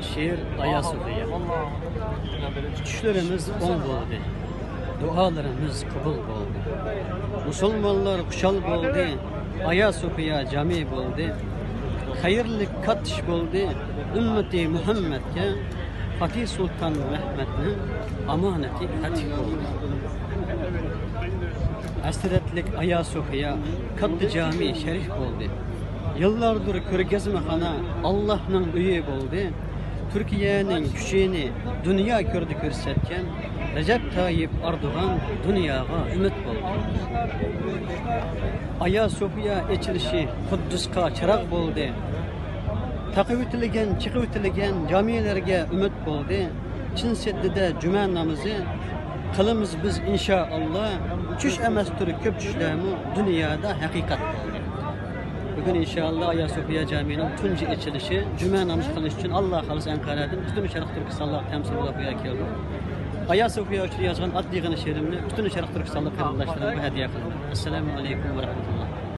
şiir Ayasofya. Düşlerimiz on oldu. Dualarımız kabul oldu. Müslümanlar kuşal oldu. Ayasofya cami oldu. Hayırlı katış oldu. Ümmeti Muhammed'e Fatih Sultan Mehmet'in amaneti hatih oldu. Asretlik Ayasofya katlı cami şerif oldu. Yıllardır körgezmehana Allah'ın üye oldu. Türkiye'nin küçüğünü dünya gördü görsetken Recep Tayyip Erdoğan dünyaya ümit oldu. Ayasofya açılışı Kuddus'a çırak oldu. Takıp ötülegen, çıkıp ötülegen camilerge ümit oldu. Çin Seddi'de cüme namazı kılımız biz inşallah çüş emestir köp çüşlerimi dünyada hakikat oldu. Bugün inşallah Ayasofya Camii'nin tuncu açılışı cüme namazı kılış için Allah halis Ankara'dan bütün Şarkı Türkistan'la temsil olup geldi. Ayasofya için yazılan adli şiirimni bütün Şarkı Türkistan'la paylaştırıp hediye kıldım. Esselamu aleyküm ve rahmetullah.